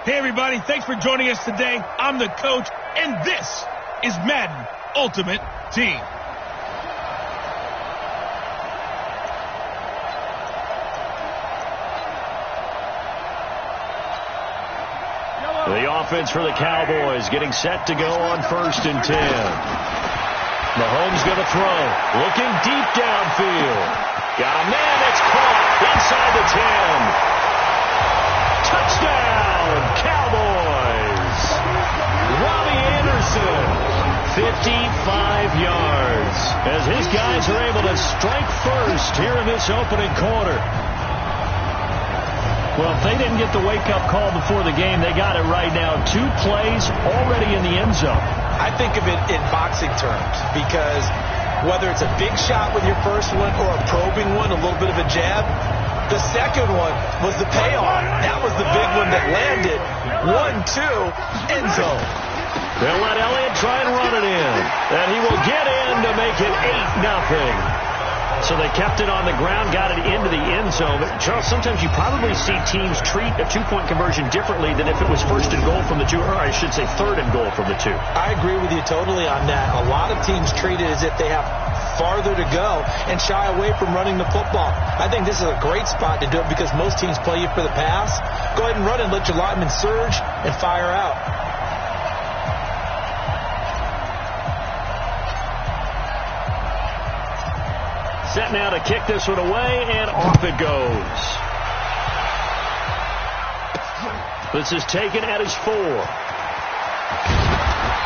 Hey, everybody. Thanks for joining us today. I'm the coach, and this is Madden Ultimate Team. The offense for the Cowboys getting set to go on 1st and 10. Mahomes going to throw. Looking deep downfield. Got a man that's caught inside the 10. Touchdown, Cowboys. Robbie Anderson, 55 yards. As his guys are able to strike first here in this opening quarter. Well, if they didn't get the wake-up call before the game, they got it right now. 2 plays already in the end zone. I think of it in boxing terms because whether it's a big shot with your first one or a probing one, a little bit of a jab, the second one was the payoff. That was the big one that landed. 1-2, end zone. They'll let Elliott try and run it in. And he will get in to make it 8-0. So they kept it on the ground, got it into the end zone. But, Charles, sometimes you probably see teams treat a 2-point conversion differently than if it was 1st and goal from the 2, or I should say 3rd and goal from the 2. I agree with you totally on that. A lot of teams treat it as if they have farther to go and shy away from running the football. I think this is a great spot to do it because most teams play you for the pass. Go ahead and run and let your linemen surge and fire out. Set now to kick this one away, and off it goes. This is taken at his 4.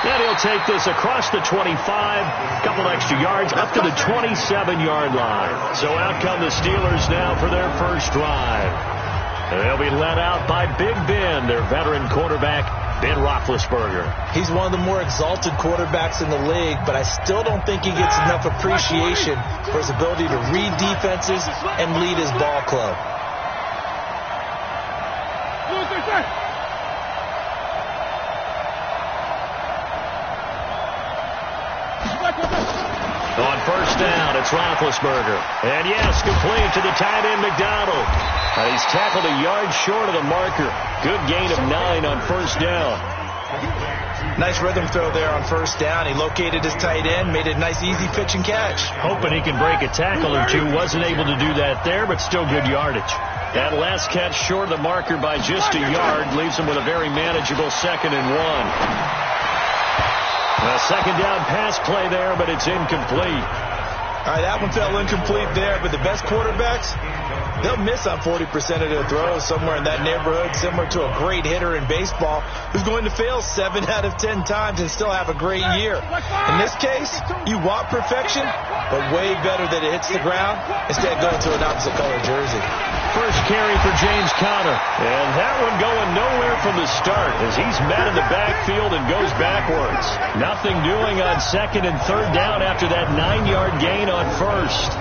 And he'll take this across the 25, a couple extra yards, up to the 27-yard line. So out come the Steelers now for their first drive. And they'll be led out by Big Ben, their veteran quarterback, Ben Roethlisberger. He's one of the more exalted quarterbacks in the league, but I still don't think he gets enough appreciation for his ability to read defenses and lead his ball club. On 1st down, it's Roethlisberger. And yes, complete to the tight end, McDonald. And he's tackled a yard short of the marker. Good gain of 9 on 1st down. Nice rhythm throw there on 1st down. He located his tight end, made a nice easy pitch and catch. Hoping he can break a tackle or two. Wasn't able to do that there, but still good yardage. That last catch short of the marker by just a yard leaves him with a very manageable 2nd and 1. A 2nd down pass play there, but it's incomplete. All right, that one fell incomplete there, but the best quarterbacks, they'll miss on 40% of their throws, somewhere in that neighborhood, similar to a great hitter in baseball who's going to fail 7 out of 10 times and still have a great year. In this case, you want perfection, but way better that it hits the ground instead of going to an opposite color jersey. First carry for James Conner, and that one going nowhere from the start as he's met in the backfield and goes backwards. Nothing doing on 2nd and 3rd down after that 9-yard gain on 1st.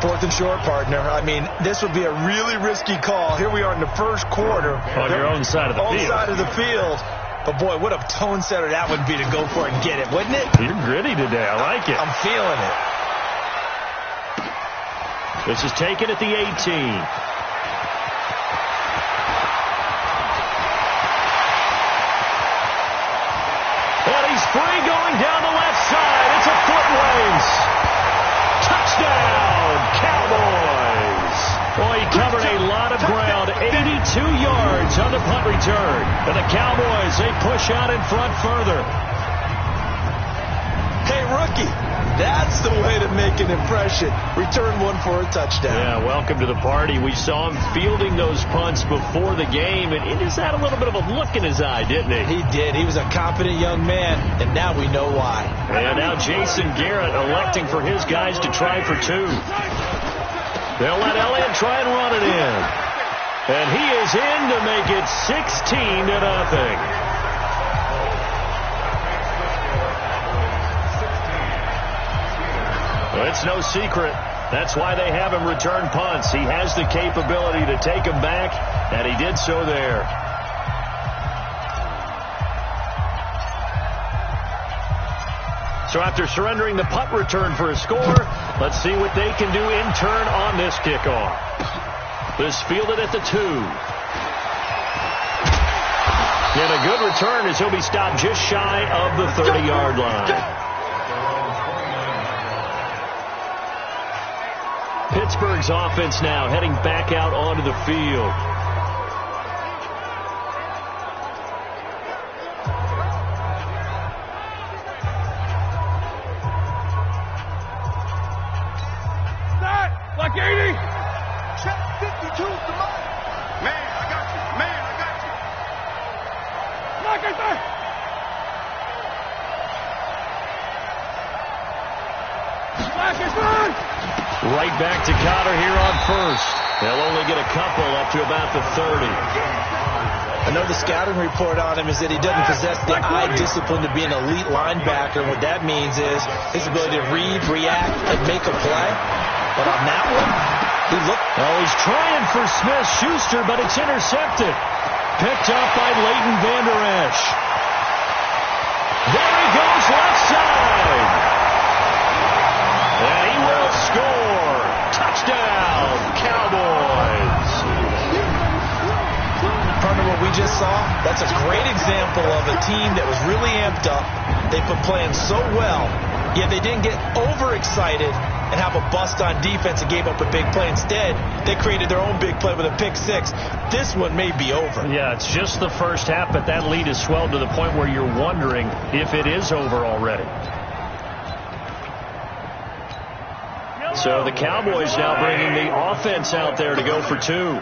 4th and short, partner. I mean, this would be a really risky call. Here we are in the 1st quarter. On your own side of the field. Own side of the field. But, boy, what a tone setter that would be to go for it and get it, wouldn't it? You're gritty today. I like it. I'm feeling it. This is taken at the 18. And he's free going down the left side. It's a foot race. Touchdown, Cowboys. Boy, he covered a lot of ground. 82 yards on the punt return. And the Cowboys, they push out in front further. Hey, rookie, that's the way to make an impression. Return one for a touchdown. Yeah, welcome to the party. We saw him fielding those punts before the game, and he just had a little bit of a look in his eye, didn't he? He did. He was a confident young man, and now we know why. And now Jason Garrett electing for his guys to try for 2. They'll let Elliott try and run it in. And he is in to make it 16-0. It's no secret. That's why they have him return punts. He has the capability to take them back, and he did so there. So after surrendering the punt return for a score, let's see what they can do in turn on this kickoff. This fielded at the 2. a good return as he'll be stopped just shy of the 30-yard line. Pittsburgh's offense now heading back out onto the field. Like 80. Check 52 to Mike. Man, I got you. Man, I got you. Like I said. Like I said. Right back to Cotter here on first. They'll only get a couple up to about the 30. I know the scouting report on him is that he doesn't possess the eye discipline to be an elite linebacker. What that means is his ability to read, react, and make a play. But on that one, he looked... Oh, he's trying for Smith-Schuster, but it's intercepted. Picked up by Leighton Vander Esch. There he goes, left side. And he will score. Touchdown, Cowboys. Partner, what we just saw, that's a great example of a team that was really amped up. They've been playing so well, yet they didn't get overexcited and have a bust on defense and gave up a big play. Instead, they created their own big play with a pick six. This one may be over. Yeah, it's just the first half, but that lead has swelled to the point where you're wondering if it is over already. So the Cowboys now bringing the offense out there to go for two.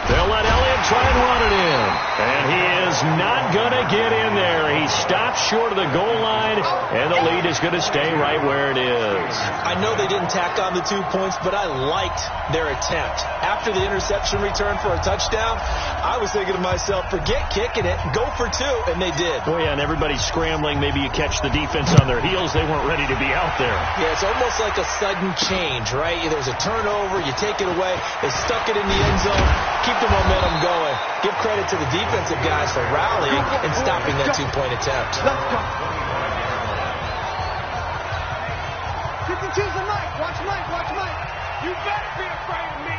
They'll let Elliott try and run it in. And he is not going to get in there. He stopped short of the goal line, and the lead is going to stay right where it is. I know they didn't tack on the 2 points, but I liked their attempt. After the interception return for a touchdown, I was thinking to myself, forget kicking it, go for two, and they did. Oh, yeah, and everybody's scrambling. Maybe you catch the defense on their heels. They weren't ready to be out there. Yeah, it's almost like a sudden change, right? There's a turnover, you take it away, they stuck it in the end zone, keep the momentum going. Give credit to the defensive guys for rallying and stopping that 2-point attempt. Let's go. 52's a Mike. Watch Mike. Watch Mike. You better be afraid of me.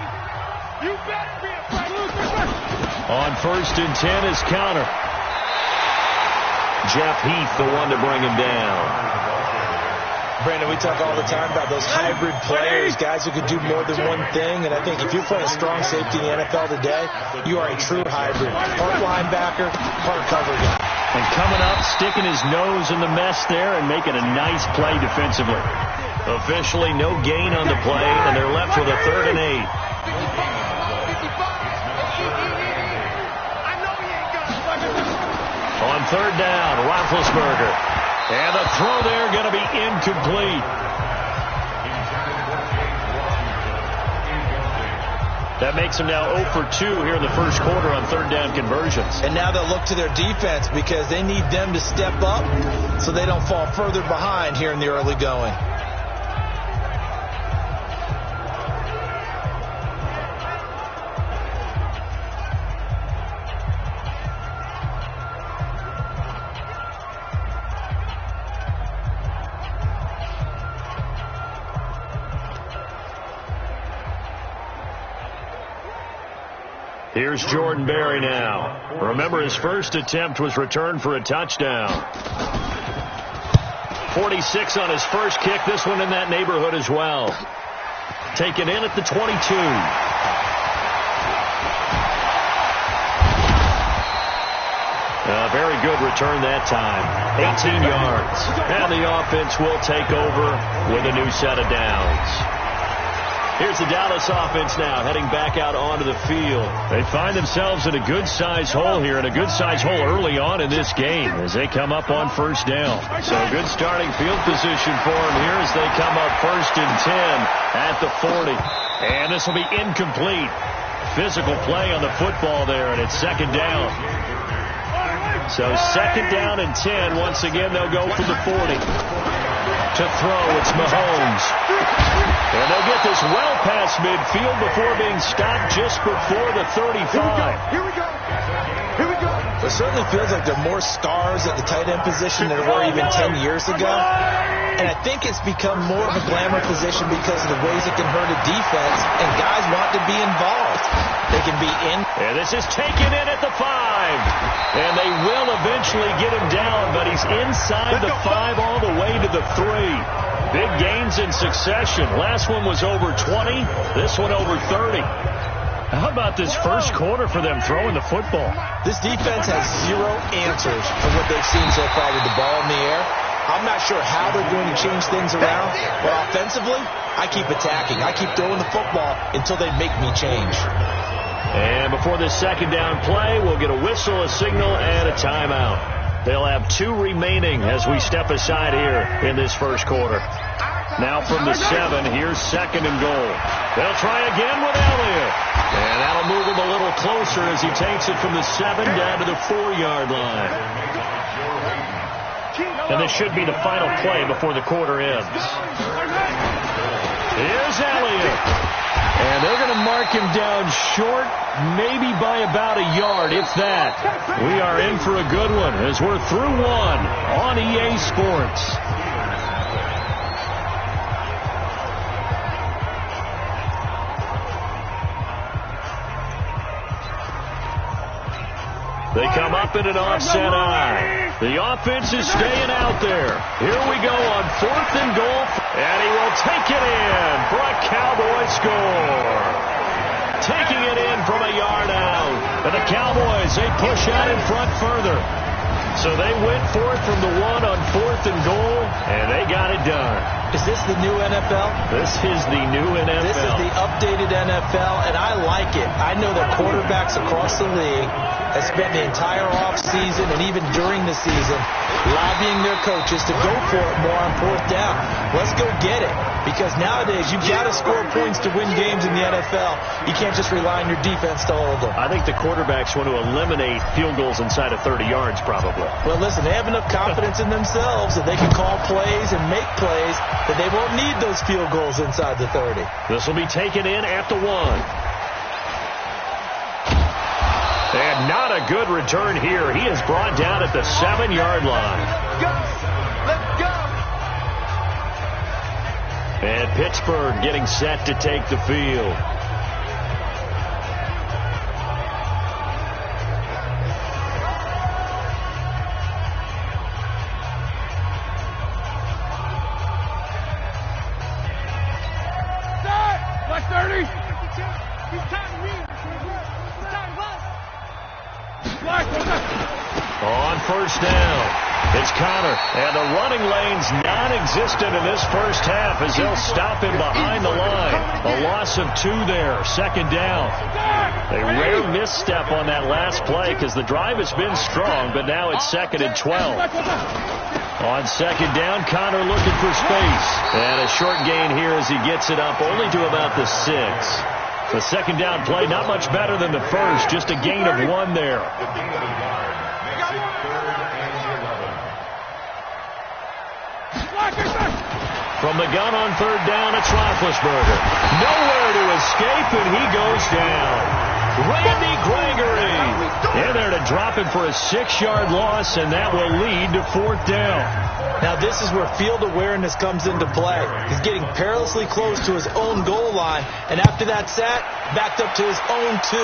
You better be afraid of me. On 1st and 10 is Counter. Jeff Heath, the one to bring him down. Brandon, we talk all the time about those hybrid players, guys who could do more than one thing, and I think if you're playing strong safety in the NFL today, you are a true hybrid. Part linebacker, part cover guy. And coming up, sticking his nose in the mess there and making a nice play defensively. Officially no gain on the play, and they're left with a 3rd and 8. On 3rd down, Roethlisberger. And the throw there going to be incomplete. That makes him now 0 for 2 here in the first quarter on 3rd down conversions. And now they'll look to their defense because they need them to step up so they don't fall further behind here in the early going. Here's Jordan Berry now. Remember, his first attempt was returned for a touchdown. 46 on his first kick. This one in that neighborhood as well. Taken in at the 22. A very good return that time. 18 yards. And the offense will take over with a new set of downs. Here's the Dallas offense now, heading back out onto the field. They find themselves in a good-sized hole here, and a good-sized hole early on in this game as they come up on 1st down. So good starting field position for them here as they come up 1st and 10 at the 40. And this will be incomplete. Physical play on the football there, and it's 2nd down. So 2nd down and 10. Once again, they'll go for the 40. To throw, it's Mahomes. And they'll get this well past midfield before being stopped just before the 35. Here we go. Here we go. It certainly feels like there are more stars at the tight end position than there were even 10 years ago. And I think it's become more of a glamour position because of the ways it can hurt a defense, and guys want to be involved. They can be in. And this is taken in at the 5. And they will eventually get him down, but he's inside the 5 all the way to the 3. Big gains in succession. Last one was over 20. This one over 30. How about this first quarter for them throwing the football? This defense has zero answers for what they've seen so far with the ball in the air. I'm not sure how they're going to change things around, but offensively, I keep attacking. I keep throwing the football until they make me change. And before this second down play, we'll get a whistle, a signal, and a timeout. They'll have 2 remaining as we step aside here in this first quarter. Now from the 7, here's 2nd and goal. They'll try again with Elliott. And that'll move him a little closer as he takes it from the 7 down to the 4-yard line. And this should be the final play before the quarter ends. Here's Elliott. And they're going to mark him down short, maybe by about a yard, if that. We are in for a good one as we're through 1 on EA Sports. They come up in an offset eye. The offense is staying out there. Here we go on 4th and goal. And he will take it in for a Cowboy score. Taking it in from a yard out. And the Cowboys, they push out in front further. So they went for it from the 1 on 4th and goal, and they got it done. Is this the new NFL? This is the new NFL. This is the updated NFL, and I like it. I know that quarterbacks across the league have spent the entire offseason and even during the season lobbying their coaches to go for it more on 4th down. Let's go get it. Because nowadays, you've got to score points to win games in the NFL. You can't just rely on your defense to hold them. I think the quarterbacks want to eliminate field goals inside of 30 yards, probably. Well, listen, they have enough confidence in themselves that they can call plays and make plays that they won't need those field goals inside the 30. This will be taken in at the 1. And not a good return here. He is brought down at the 7-yard line. Let's go! And Pittsburgh getting set to take the field. Black 30. On 1st down. It's Connor, and the running lane's non-existent in this first half as they'll stop him behind the line. A loss of 2 there, 2nd down. A rare misstep on that last play because the drive has been strong, but now it's 2nd and 12. On 2nd down, Connor looking for space. And a short gain here as he gets it up only to about the 6. The 2nd down play, not much better than the first, just a gain of 1 there. From the gun on 3rd down, it's Roethlisberger. Nowhere to escape, and he goes down. Randy Gregory in there to drop him for a 6-yard loss, and that will lead to 4th down. Now, this is where field awareness comes into play. He's getting perilously close to his own goal line, and after that sack, backed up to his own 2.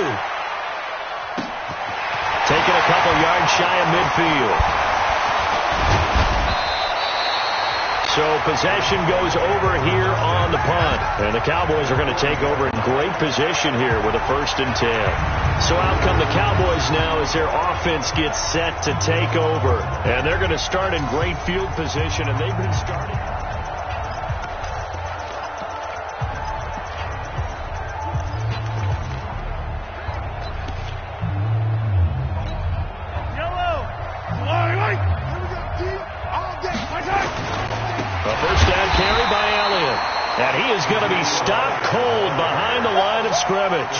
Taking a couple yards shy of midfield. So possession goes over here on the punt. And the Cowboys are going to take over in great position here with a 1st and 10. So out come the Cowboys now as their offense gets set to take over. And they're going to start in great field position, and they've been starting. And he is going to be stopped cold behind the line of scrimmage.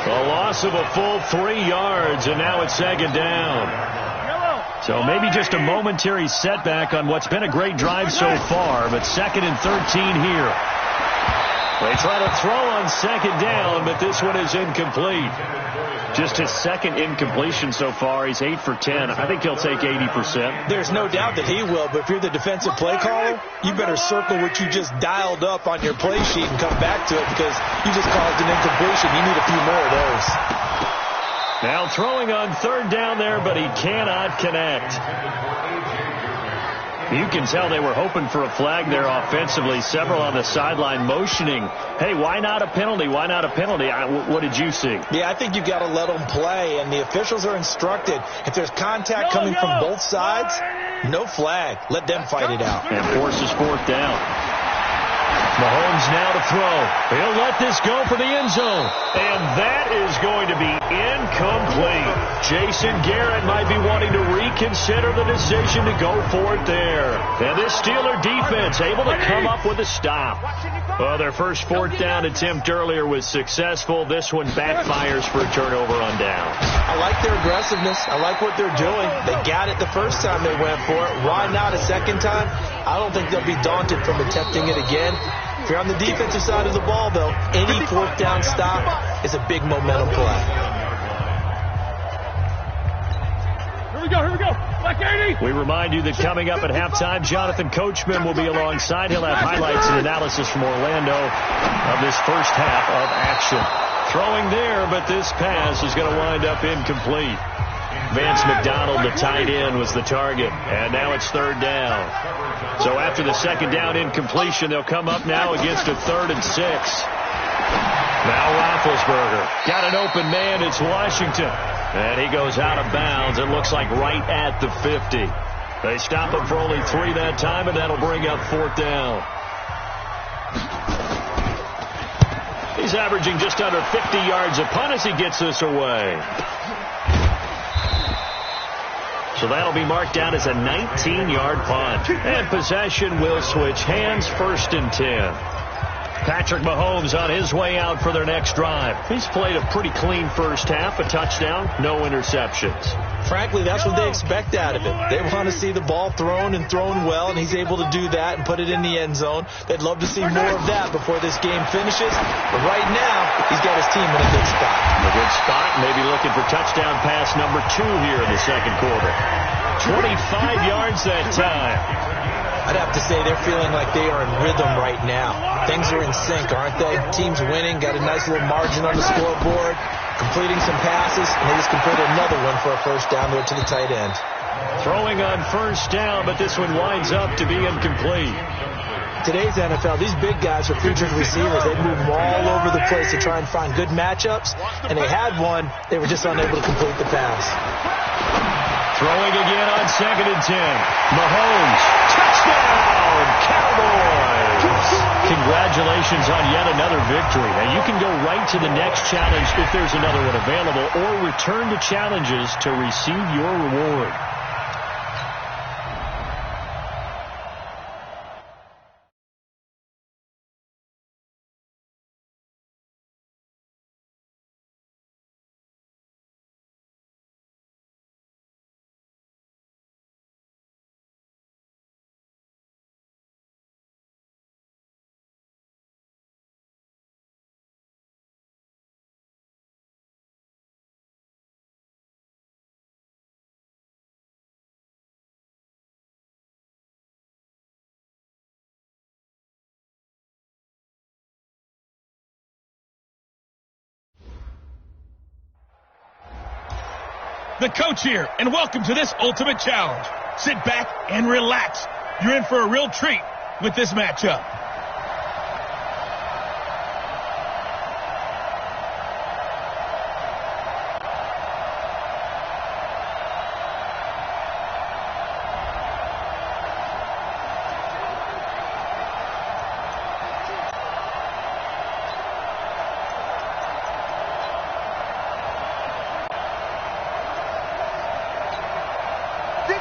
A loss of a full 3 yards, and now it's 2nd down. So maybe just a momentary setback on what's been a great drive so far, but 2nd and 13 here. They try to throw on second down, but this one is incomplete. Just his second incompletion so far. He's 8 for 10. I think he'll take 80%. There's no doubt that he will, but if you're the defensive play caller, you better circle what you just dialed up on your play sheet and come back to it because you just caused an incompletion. You need a few more of those. Now throwing on third down there, but he cannot connect. You can tell they were hoping for a flag there offensively. Several on the sideline motioning, hey, why not a penalty? Why not a penalty? What did you see? Yeah, I think you've got to let them play, and the officials are instructed. If there's contact coming from both sides, no flag. Let them fight it out. And forces fourth down. Mahomes now to throw. He'll let this go for the end zone. And that is going to be incomplete. Jason Garrett might be wanting to reconsider the decision to go for it there. And this Steeler defense able to come up with a stop. Well, their first fourth down attempt earlier was successful. This one backfires for a turnover on down. I like their aggressiveness. I like what they're doing. They got it the first time they went for it. Why not a second time? I don't think they'll be daunted from attempting it again. If you're on the defensive side of the ball, though, any fourth down stop is a big momentum play. Here we go. Back 80. We remind you that coming up at halftime, Jonathan Coachman will be alongside. He'll have highlights and analysis from Orlando of this first half of action. Throwing there, but this pass is going to wind up incomplete. Vance McDonald, the tight end, was the target. And now it's third down. So after the second down incompletion, they'll come up now against a 3rd and 6. Now Roethlisberger. Got an open man. It's Washington. And he goes out of bounds. It looks like right at the 50. They stop him for only 3 that time, and that'll bring up fourth down. He's averaging just under 50 yards a punt as he gets this away. So that'll be marked down as a 19-yard punt. And possession will switch hands, 1st and 10. Patrick Mahomes on his way out for their next drive. He's played a pretty clean first half, a touchdown, no interceptions. Frankly, that's what they expect out of him. They want to see the ball thrown and thrown well, and he's able to do that and put it in the end zone. They'd love to see more of that before this game finishes. But right now, he's got his team in a good spot. A good spot, maybe looking for touchdown pass number 2 here in the second quarter. 25 yards that time. I'd have to say they're feeling like they are in rhythm right now. Things are in sync, aren't they? Team's winning, got a nice little margin on the scoreboard, completing some passes, and they just completed another one for a first down there to the tight end. Throwing on first down, but this one winds up to be incomplete. Today's NFL, these big guys are featured receivers. They move them all over the place to try and find good matchups, and they had one. They were just unable to complete the pass. Throwing again on 2nd and 10. Mahomes, touchdown, Cowboys! Congratulations on yet another victory. Now you can go right to the next challenge if there's another one available, or return to challenges to receive your reward. The coach here, and welcome to this ultimate challenge. Sit back and relax. You're in for a real treat with this matchup.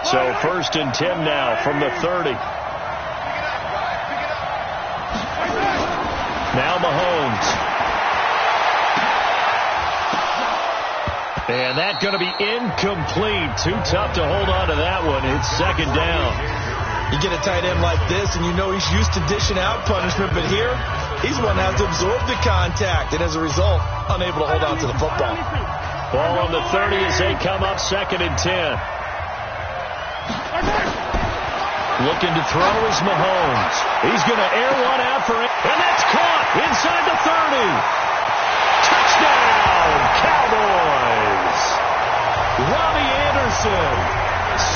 So 1st and 10 now from the 30. Now Mahomes. And that's going to be incomplete. Too tough to hold on to that one. It's 2nd down. You get a tight end like this, and you know he's used to dishing out punishment, but here He's the one that has to absorb the contact, and as a result, unable to hold on to the football. Ball on the 30 as they come up 2nd and 10. Looking to throw is Mahomes. He's going to air one out for it, and that's caught inside the 30. Touchdown, Cowboys. Robbie Anderson,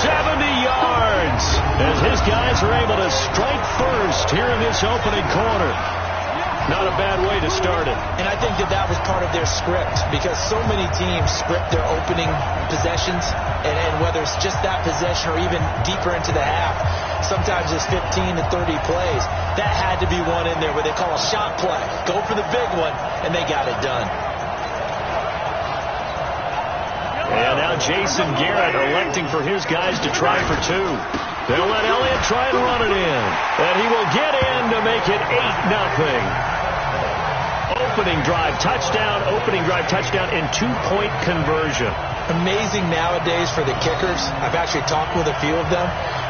70 yards, as his guys are able to strike first here in this opening quarter. Not a bad way to start it. And I think that was part of their script, because so many teams script their opening possessions, and whether it's just that possession or even deeper into the half, sometimes it's 15 to 30 plays. That had to be one in there where they call a shot play. Go for the big one, and they got it done. And now Jason Garrett electing for his guys to try for 2. They'll let Elliott try and run it in. And he will get in to make it 8-0. Opening drive touchdown, and 2-point conversion. Amazing nowadays for the kickers. I've actually talked with a few of them.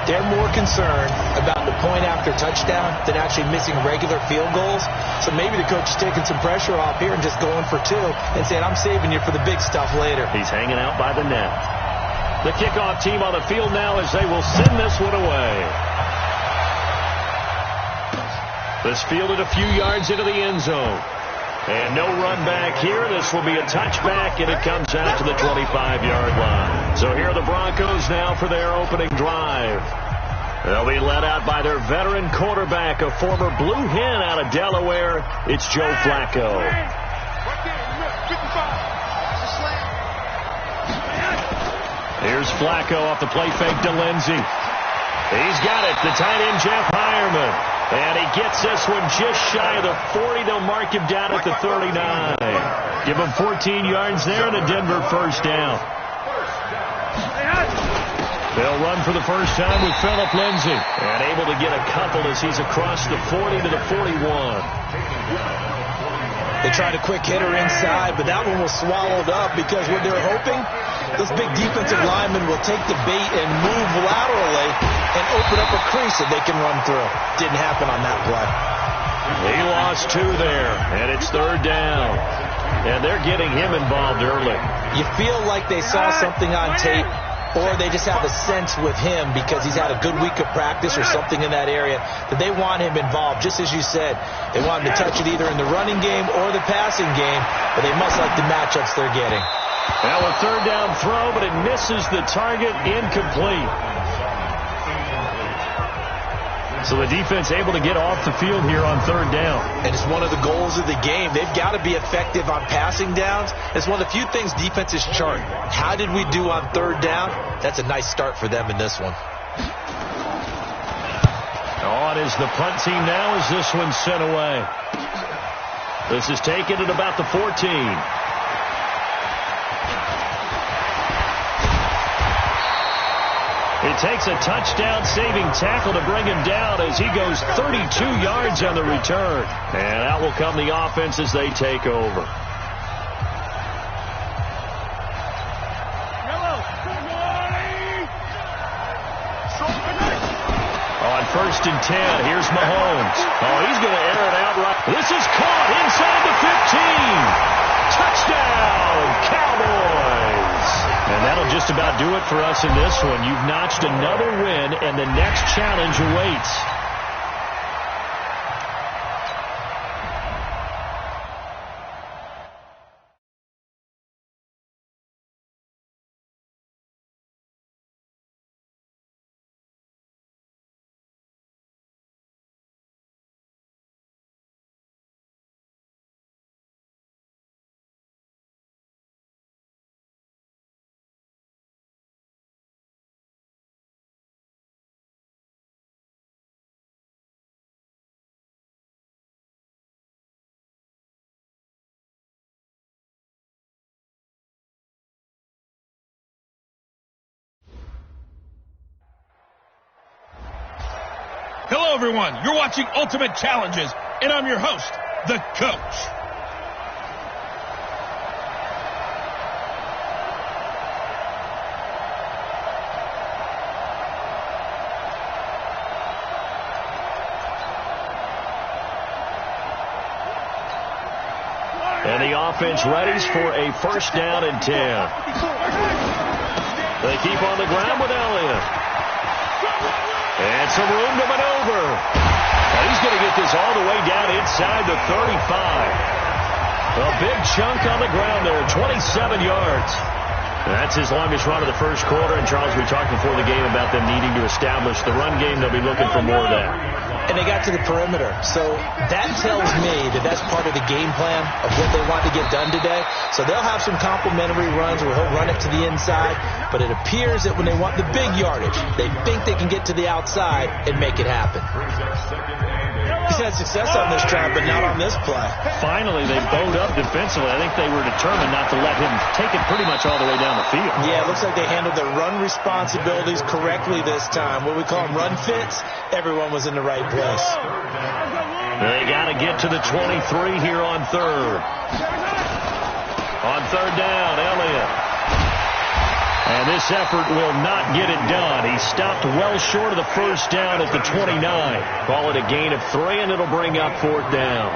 They're more concerned about the point after touchdown than actually missing regular field goals. So maybe the coach is taking some pressure off here and just going for 2 and saying, I'm saving you for the big stuff later. He's hanging out by the net. The kickoff team on the field now as they will send this one away. This fielded a few yards into the end zone. And no run back here. This will be a touchback, and it comes out to the 25-yard line. So here are the Broncos now for their opening drive. They'll be led out by their veteran quarterback, a former Blue Hen out of Delaware. It's Joe Flacco. Here's Flacco off the play fake to Lindsey. He's got it. The tight end, Jeff Heuerman. And he gets this one just shy of the 40. They'll mark him down at the 39. Give him 14 yards there and a Denver first down. They'll run for the first time with Phillip Lindsay. And able to get a couple as he's across the 40 to the 41. They tried a quick hitter inside, but that one was swallowed up because what they're hoping, this big defensive lineman will take the bait and move laterally and open up a crease that they can run through. Didn't happen on that play. He lost 2 there, and it's 3rd down. And they're getting him involved early. You feel like they saw something on tape, or they just have a sense with him because he's had a good week of practice or something in that area that they want him involved. Just as you said, they want him to touch it either in the running game or the passing game, but they must like the matchups they're getting. Now a 3rd down throw, but it misses the target, incomplete. So the defense able to get off the field here on 3rd down. And it's one of the goals of the game. They've got to be effective on passing downs. It's one of the few things defenses chart. How did we do on 3rd down? That's a nice start for them in this one. On is the punt team now as this one's sent away. This is taken at about the 14. It takes a touchdown-saving tackle to bring him down as he goes 32 yards on the return. And out will come the offense as they take over. On 1st and 10, here's Mahomes. Oh, he's going to air it out right. This is caught inside the 15. Touchdown, Cowboys. And that'll just about do it for us in this one. You've notched another win, and the next challenge awaits. Hello, everyone. You're watching Ultimate Challenges, and I'm your host, the Coach. And the offense readies for a first down and 10. They keep on the ground with Elliott. And some room to maneuver. And he's going to get this all the way down inside the 35. A big chunk on the ground there, 27 yards. That's his longest run of the first quarter. And, Charles, we talked before the game about them needing to establish the run game. They'll be looking for more of that. And they got to the perimeter. So that tells me that that's part of the game plan of what they want to get done today. So they'll have some complementary runs where he'll run it to the inside. But it appears that when they want the big yardage, they think they can get to the outside and make it happen. He's had success on this drive, but not on this play. Finally, they bowed up defensively. I think they were determined not to let him take it pretty much all the way down the field. Yeah, it looks like they handled their run responsibilities correctly this time. What we call them run fits, everyone was in the right place. They got to get to the 23 here on third. On third down, Elliott. And this effort will not get it done. He stopped well short of the first down at the 29. Call it a gain of 3, and it'll bring up fourth down.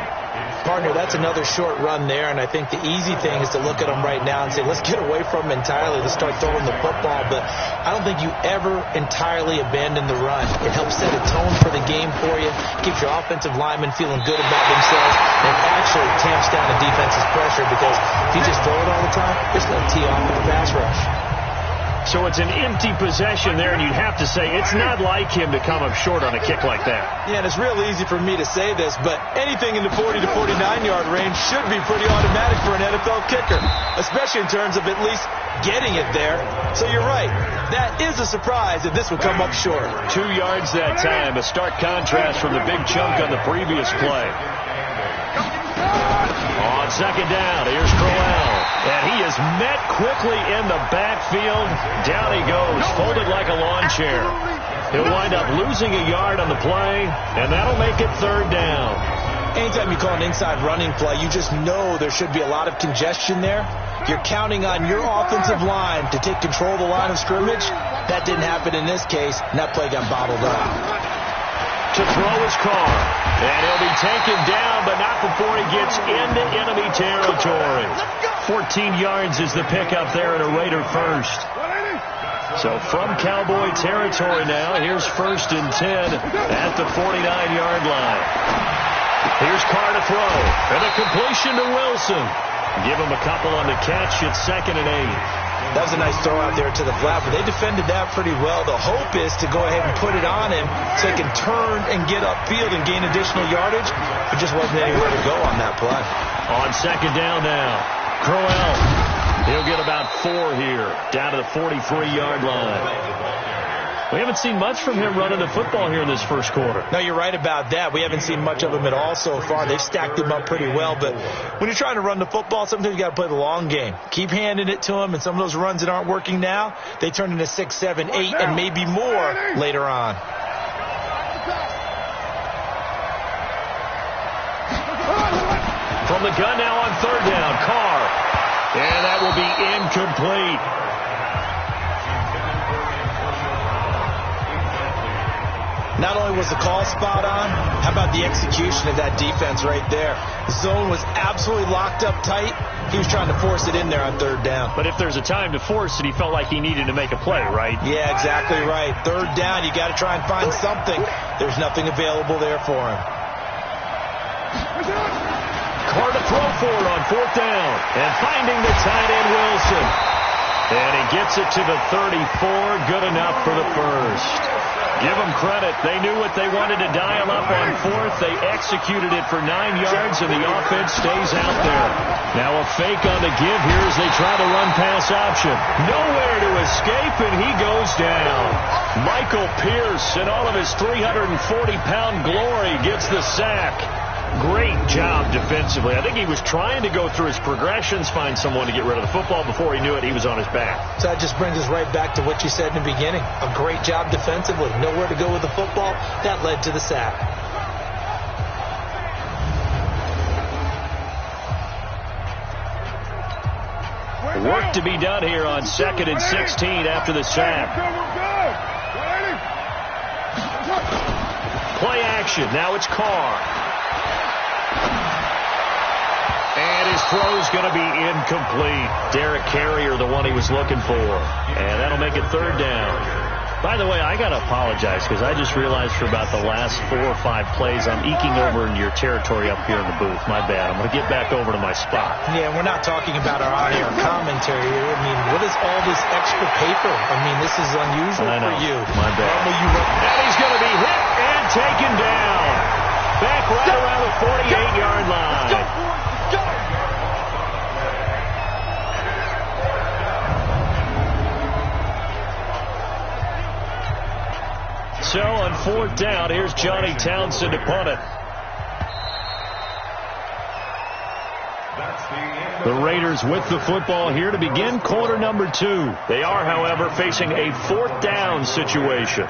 Partner, that's another short run there, and I think the easy thing is to look at him right now and say, let's get away from him entirely. Let's start throwing the football. But I don't think you ever entirely abandon the run. It helps set a tone for the game for you, keeps your offensive linemen feeling good about themselves, and actually tamps down the defense's pressure because if you just throw it all the time, it's going to tee off with the pass rush. So it's an empty possession there, and you'd have to say it's not like him to come up short on a kick like that. Yeah, and it's real easy for me to say this, but anything in the 40 to 49-yard range should be pretty automatic for an NFL kicker, especially in terms of at least getting it there. So you're right. That is a surprise that this would come up short. 2 yards that time, a stark contrast from the big chunk on the previous play. On second down, here's Crowell. And he is met quickly in the backfield. Down he goes, folded like a lawn chair. He'll wind up losing a yard on the play, and that'll make it third down. Anytime you call an inside running play, you just know there should be a lot of congestion there. You're counting on your offensive line to take control of the line of scrimmage. That didn't happen in this case, and that play got bottled up. To throw his car, and he'll be taken down, but not before he gets into enemy territory. 14 yards is the pickup there, and a Raider first. So from Cowboy territory now, here's first and 10 at the 49-yard line. Here's Carr to throw, and a completion to Wilson. Give him a couple on the catch. It's second and 8. That was a nice throw out there to the flat, but they defended that pretty well. The hope is to go ahead and put it on him so he can turn and get upfield and gain additional yardage. There just wasn't anywhere to go on that play. On second down now, Crowell. He'll get about 4 here, down to the 43-yard line. We haven't seen much from him running the football here in this first quarter. No, you're right about that. We haven't seen much of him at all so far. They've stacked him up pretty well, but when you're trying to run the football, sometimes you got to play the long game. Keep handing it to him, and some of those runs that aren't working now, they turn into 6, 7, 8, and maybe more later on. From the gun now on third down, Carr. And that will be incomplete. Not only was the call spot on, how about the execution of that defense right there? The zone was absolutely locked up tight. He was trying to force it in there on third down. But if there's a time to force it, he felt like he needed to make a play, right? Yeah, exactly right. Third down, you got to try and find something. There's nothing available there for him. Carr to throw for it on fourth down. And finding the tight end, Wilson. And he gets it to the 34. Good enough for the first. Give them credit. They knew what they wanted to dial up on fourth. They executed it for 9 yards, and the offense stays out there. Now a fake on the give here as they try to run pass option. Nowhere to escape, and he goes down. Michael Pierce, in all of his 340-pound glory, gets the sack. Great job defensively. I think he was trying to go through his progressions, find someone to get rid of the football. Before he knew it, he was on his back. So that just brings us right back to what you said in the beginning. A great job defensively. Nowhere to go with the football. That led to the sack. Work to be done here on 2nd and 16 after the sack. Play action. Now it's Carr. And his throw's going to be incomplete. Derek Carrier, the one he was looking for. And that'll make it third down. By the way, I got to apologize because I just realized for about the last 4 or 5 plays I'm eking over into your territory up here in the booth. My bad. I'm going to get back over to my spot. Yeah, we're not talking about our on-air commentary here. I mean, what is all this extra paper? I mean, this is unusual for you. My bad. And he's going to be hit and taken down. Back right around the 48-yard line. Let's go, boys. Let's go. So on fourth down, here's Johnny Townsend to punt it. The Raiders with the football here to begin quarter number 2. They are, however, facing a fourth down situation.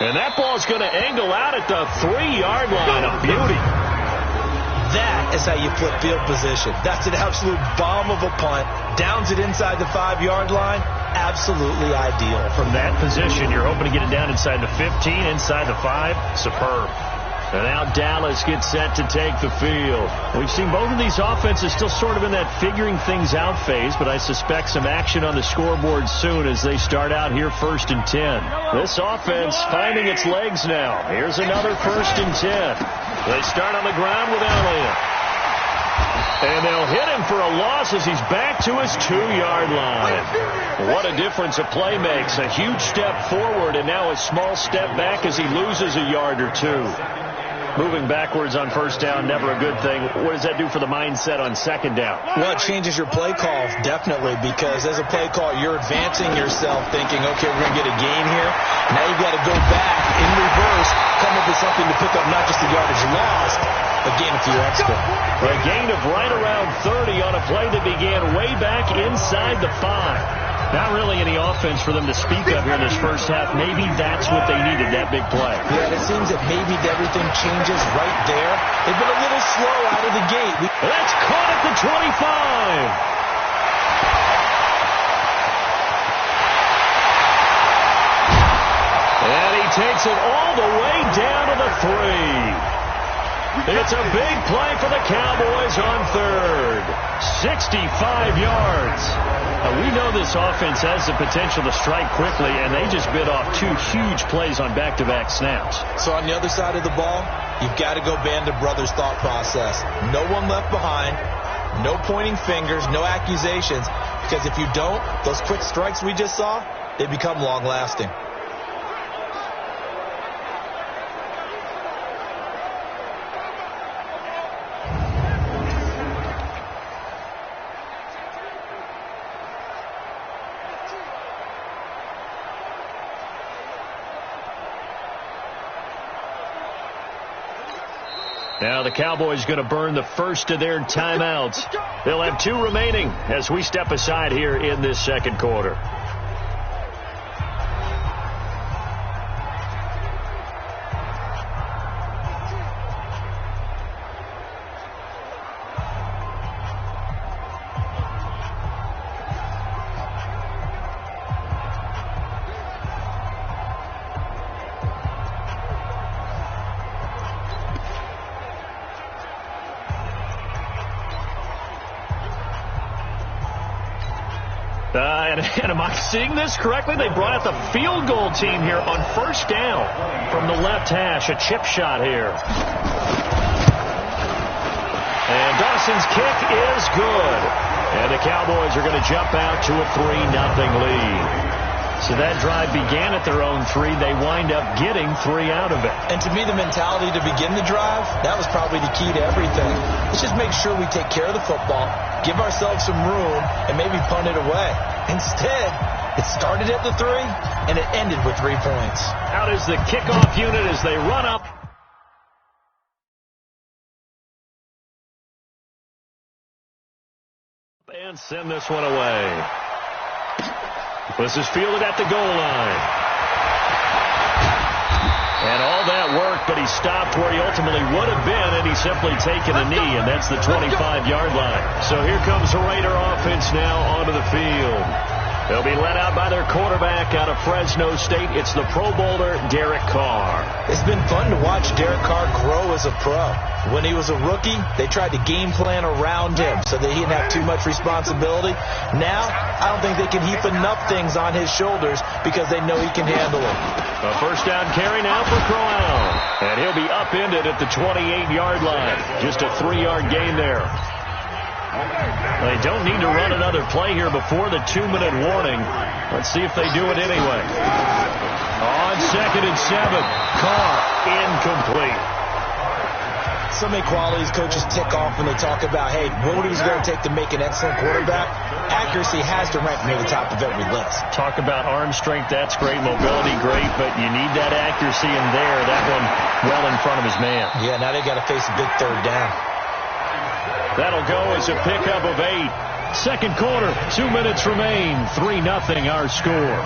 And that ball's going to angle out at the 3-yard line. A beauty. That is how you flip field position. That's an absolute bomb of a punt. Downs it inside the 5-yard line. Absolutely ideal. From that position, you're hoping to get it down inside the 15, inside the 5. Superb. And now Dallas gets set to take the field. We've seen both of these offenses still sort of in that figuring things out phase, but I suspect some action on the scoreboard soon as they start out here 1st and 10. This offense finding its legs now. Here's another 1st and 10. They start on the ground with Elliott. And they'll hit him for a loss as he's back to his 2-yard line. What a difference a play makes. A huge step forward and now a small step back as he loses a yard or 2. Moving backwards on first down, never a good thing. What does that do for the mindset on second down? Well, it changes your play call, definitely, because as a play call, you're advancing yourself thinking, okay, we're going to get a gain here. Now you've got to go back in reverse, come up with something to pick up not just the yardage lost, but gain a few extra. A gain of right around 30 on a play that began way back inside the 5. Not really any offense for them to speak of here in this first half. Maybe that's what they needed, that big play. Yeah, and it seems that maybe everything changes right there. They've been a little slow out of the gate. That's caught at the 25. And he takes it all the way down to the 3. It's a big play for the Cowboys on third. 65 yards. Now, we know this offense has the potential to strike quickly, and they just bit off 2 huge plays on back-to-back snaps. So on the other side of the ball, you've got to go band of brothers thought process. No one left behind, no pointing fingers, no accusations, because if you don't, those quick strikes we just saw, they become long-lasting. Now the Cowboys going to burn the first of their timeouts. They'll have 2 remaining as we step aside here in this second quarter. And am I seeing this correctly? They brought out the field goal team here on first down from the left hash. A chip shot here. And Dawson's kick is good. And the Cowboys are going to jump out to a 3-0 lead. So that drive began at their own 3. They wind up getting 3 out of it. And to me, the mentality to begin the drive, that was probably the key to everything. Let's just make sure we take care of the football, give ourselves some room, and maybe punt it away. Instead, it started at the 3, and it ended with 3 points. Out is the kickoff unit as they run up. And send this one away. This is fielded at the goal line. And all that work, but he stopped where he ultimately would have been, and he's simply taken a knee, and that's the 25-yard line. So here comes the Raider offense now onto the field. They'll be led out by their quarterback out of Fresno State. It's the Pro Bowler, Derek Carr. It's been fun to watch Derek Carr grow as a pro. When he was a rookie, they tried to game plan around him so that he didn't have too much responsibility. Now, I don't think they can heap enough things on his shoulders because they know he can handle it. A first down carry now for Crowell. And he'll be upended at the 28-yard line. Just a 3-yard gain there. They don't need to run another play here before the 2-minute warning. Let's see if they do it anyway. On 2nd and 7, Carr incomplete. So many qualities coaches tick off when they talk about, hey, what is it going to take to make an excellent quarterback? Accuracy has to rank near the top of every list. Talk about arm strength, that's great. Mobility, great, but you need that accuracy in there. That one well in front of his man. Yeah, now they got to face a big 3rd down. That'll go as a pickup of 8. Second quarter, 2 minutes remain. 3-0 our score.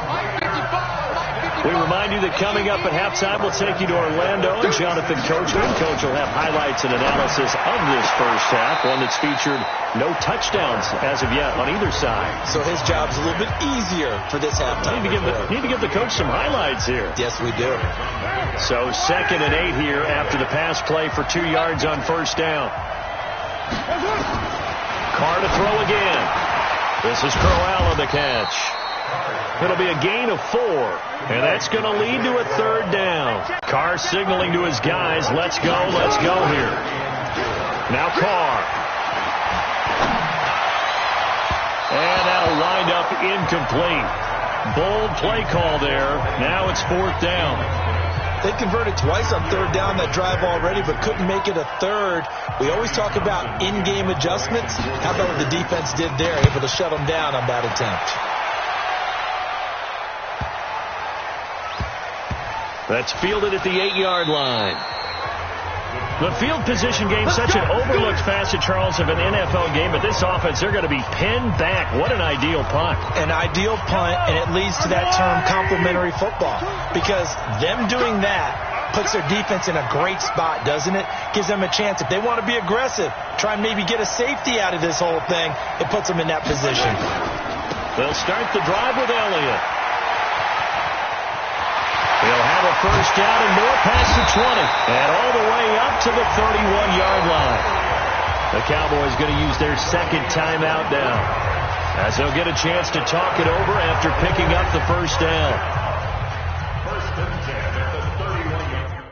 We remind you that coming up at halftime, we'll take you to Orlando and Jonathan Coachman. Coach will have highlights and analysis of this first half, one that's featured no touchdowns as of yet on either side. So his job's a little bit easier for this halftime. Need to give the coach some highlights here. Yes, we do. So 2nd and 8 here after the pass play for 2 yards on first down. Carr to throw again. This is Crowell on the catch. It'll be a gain of 4, and that's going to lead to a 3rd down. Carr signaling to his guys, let's go here. Now Carr. And that'll wind up incomplete. Bold play call there. Now it's 4th down. They converted twice on 3rd down that drive already, but couldn't make it a 3rd. We always talk about in-game adjustments. How about what the defense did there, able to shut them down on that attempt. That's fielded at the 8-yard line. The field position game, such an overlooked facet, Charles, of an NFL game, but this offense, they're going to be pinned back. What an ideal punt. An ideal punt, and it leads to that term complementary football, because them doing that puts their defense in a great spot, doesn't it? Gives them a chance. If they want to be aggressive, try and maybe get a safety out of this whole thing, it puts them in that position. They'll start the drive with Elliott. He'll have a first down and more past the 20. And all the way up to the 31-yard line. The Cowboys going to use their 2nd timeout now, as they'll get a chance to talk it over after picking up the first down. First and 10 at the 31-yard.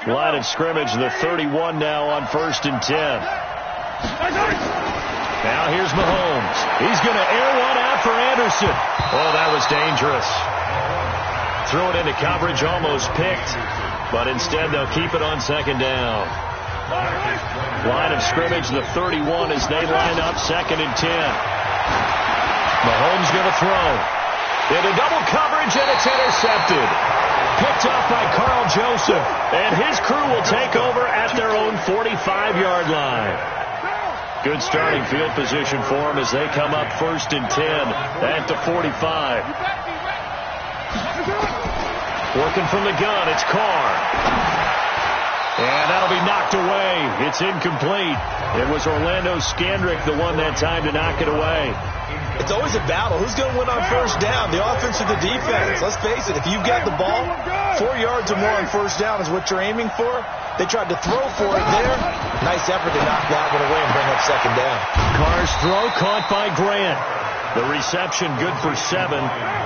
Line of scrimmage, the 31 now on 1st and 10. Now here's Mahomes. He's going to air one out for Anderson. Oh, that was dangerous. Threw it into coverage, almost picked, but instead they'll keep it on 2nd down. Line of scrimmage, the 31 as they line up 2nd and 10. Mahomes going to throw. Into double coverage, and it's intercepted. Picked off by Carl Joseph, and his crew will take over at their own 45-yard line. Good starting field position for them as they come up 1st and 10 at the 45. Working from the gun, it's Carr. And that'll be knocked away. It's incomplete. It was Orlando Scandrick the one that time to knock it away. It's always a battle. Who's going to win on first down, the offense or the defense? Let's face it, if you've got the ball, 4 yards or more on first down is what you're aiming for. They tried to throw for it there. Nice effort to knock that one away and bring up 2nd down. Carr's throw caught by Grant. The reception good for 7.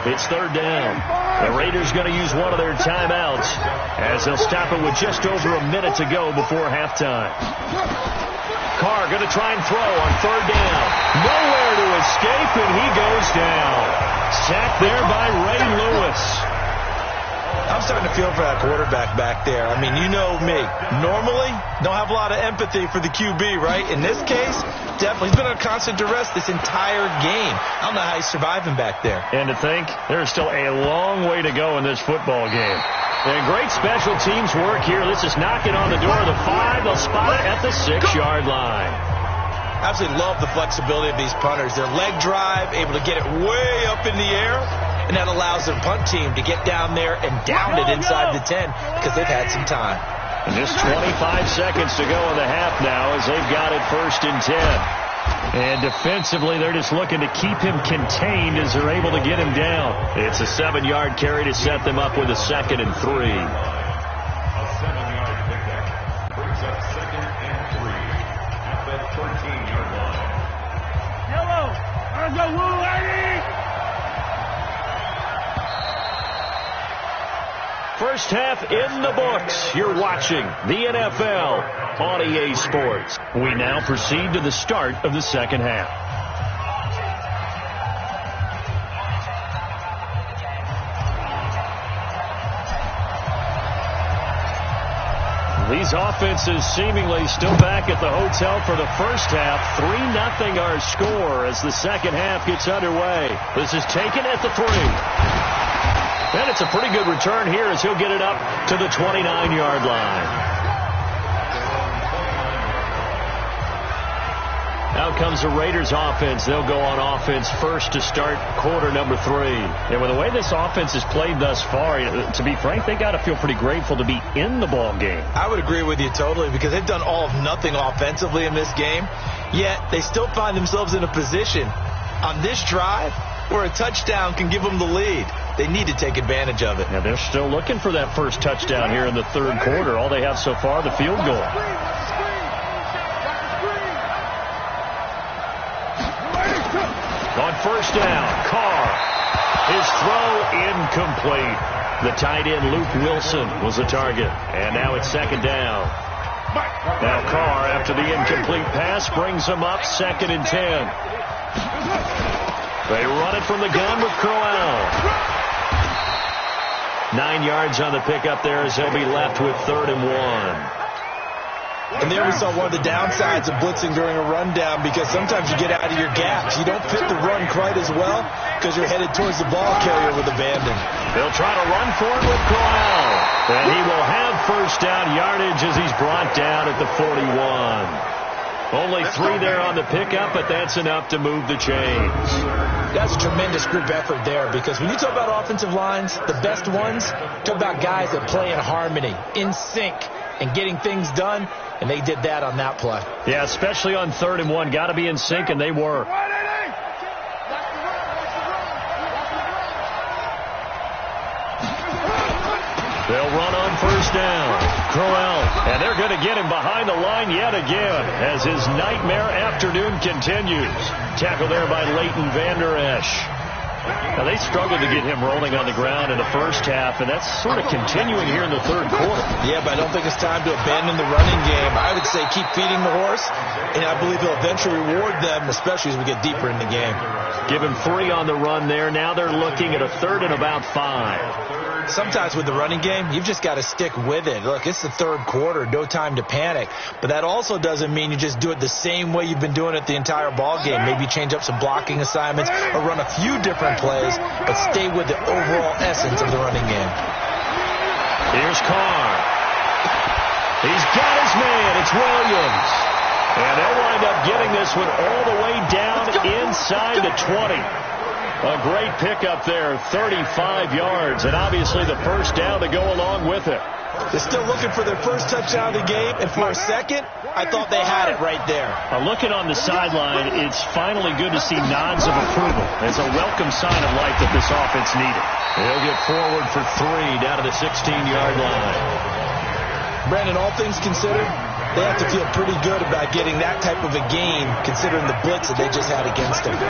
It's third down. The Raiders going to use one of their timeouts as they'll stop it with just over a minute to go before halftime. Carr going to try and throw on third down. Nowhere to escape, and he goes down. Sacked there by Ray Lewis. I'm starting to feel for that quarterback back there. I mean, you know me. Normally, don't have a lot of empathy for the QB, right? In this case, definitely. He's been on constant duress this entire game. I don't know how he's surviving back there. And to think, there's still a long way to go in this football game. And great special teams work here. This is knocking on the door of the 5. They'll spot it at the 6-yard line. Absolutely love the flexibility of these punters. Their leg drive, able to get it way up in the air. And that allows their punt team to get down there and down it inside the 10 because they've had some time. And just 25 seconds to go in the half now as they've got it 1st and 10. And defensively, they're just looking to keep him contained as they're able to get him down. It's a 7-yard carry to set them up with a 2nd and 3. A 7-yard pickup brings up 2nd and 3 at the 13-yard line. Yellow, let's go, Woo, lady! First half in the books. You're watching the NFL on EA Sports. We now proceed to the start of the second half. These offenses seemingly still back at the hotel for the first half. 3-0 our score as the second half gets underway. This is taken at the 3. And it's a pretty good return here as he'll get it up to the 29-yard line. Out comes the Raiders offense. They'll go on offense first to start quarter number 3. And with the way this offense has played thus far, to be frank, they got to feel pretty grateful to be in the ball game. I would agree with you totally because they've done all of nothing offensively in this game, yet they still find themselves in a position on this drive where a touchdown can give them the lead. They need to take advantage of it. Now they're still looking for that first touchdown here in the third quarter. All they have so far, the field goal. On first down, Carr. His throw incomplete. The tight end, Luke Wilson, was the target. And now it's 2nd down. Now Carr, after the incomplete pass, brings him up 2nd and 10. They run it from the gun with Crowell. 9 yards on the pickup there as he'll be left with 3rd and 1. And there we saw one of the downsides of blitzing during a rundown because sometimes you get out of your gaps. You don't fit the run quite as well because you're headed towards the ball carrier with abandon. They'll try to run for it with Crowell. And he will have first down yardage as he's brought down at the 41. Only 3 there on the pickup, but that's enough to move the chains. That's a tremendous group effort there because when you talk about offensive lines, the best ones, talk about guys that play in harmony, in sync, and getting things done, and they did that on that play. Yeah, especially on 3rd and 1. Got to be in sync, and they were. They'll run on first down. Crowell, and they're going to get him behind the line yet again as his nightmare afternoon continues. Tackle there by Leighton Vander Esch. Now, they struggled to get him rolling on the ground in the first half, and that's sort of continuing here in the third quarter. Yeah, but I don't think it's time to abandon the running game. I would say keep feeding the horse, and I believe he'll eventually reward them, especially as we get deeper in the game. Give him 3 on the run there. Now they're looking at a 3rd and about 5. Sometimes with the running game, you've just got to stick with it. Look, it's the third quarter, no time to panic. But that also doesn't mean you just do it the same way you've been doing it the entire ball game. Maybe change up some blocking assignments or run a few different plays, but stay with the overall essence of the running game. Here's Carr. He's got his man. It's Williams. And they'll wind up getting this one all the way down inside the 20. A great pickup there, 35 yards, and obviously the first down to go along with it. They're still looking for their first touchdown of the game, and for a second, I thought they had it right there. Looking on the sideline, it's finally good to see nods of approval. It's a welcome sign of life that this offense needed. They'll get forward for 3 down to the 16-yard line. Brandon, all things considered, they have to feel pretty good about getting that type of a gain, considering the blitz that they just had against them.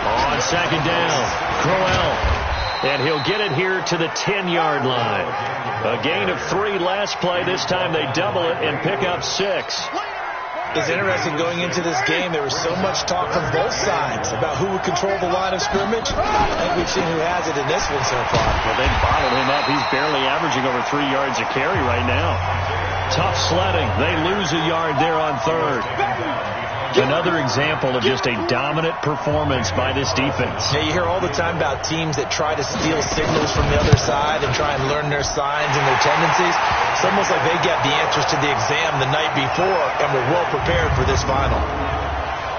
On second down, Crowell. And he'll get it here to the 10-yard line. A gain of 3 last play. This time they double it and pick up 6. It's interesting going into this game. There was so much talk from both sides about who would control the line of scrimmage. I think we've seen who has it in this one so far. Well, they've bottled him up. He's barely averaging over 3 yards a carry right now. Tough sledding. They lose a yard there on third. Another example of just a dominant performance by this defense. Yeah, you hear all the time about teams that try to steal signals from the other side and try and learn their signs and their tendencies. It's almost like they get the answers to the exam the night before and were well prepared for this final.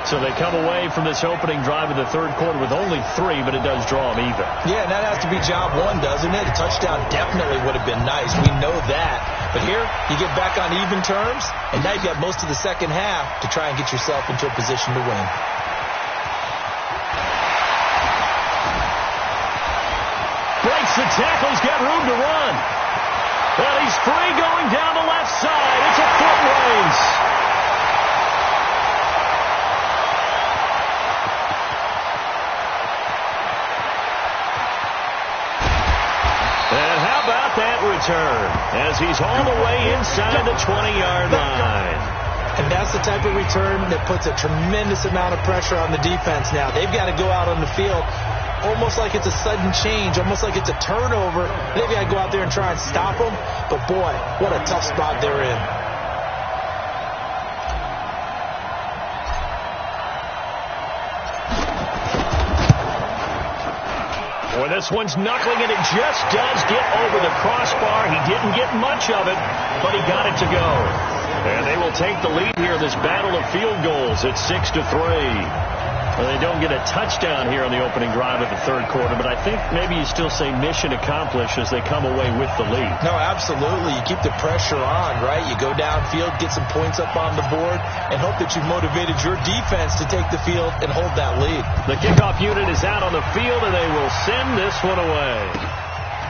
So they come away from this opening drive of the third quarter with only 3, but it does draw them even. Yeah, and that has to be job 1, doesn't it? A touchdown definitely would have been nice. We know that. But here, you get back on even terms, and now you've got most of the second half to try and get yourself into a position to win. Breaks the tackle. He's got room to run. And he's free going down the left side. It's a foot race. And how about that return as he's all the way inside the 20-yard line. And that's the type of return that puts a tremendous amount of pressure on the defense now. They've got to go out on the field almost like it's a sudden change, almost like it's a turnover. They've got to go out there and try and stop them. But, boy, what a tough spot they're in. Well, this one's knuckling, and it just does get over the crossbar. He didn't get much of it, but he got it to go. And they will take the lead here in this battle of field goals at 6-3. Well, they don't get a touchdown here on the opening drive of the third quarter, but I think maybe you still say mission accomplished as they come away with the lead. No, absolutely. You keep the pressure on, right? You go downfield, get some points up on the board, and hope that you've motivated your defense to take the field and hold that lead. The kickoff unit is out on the field, and they will send this one away.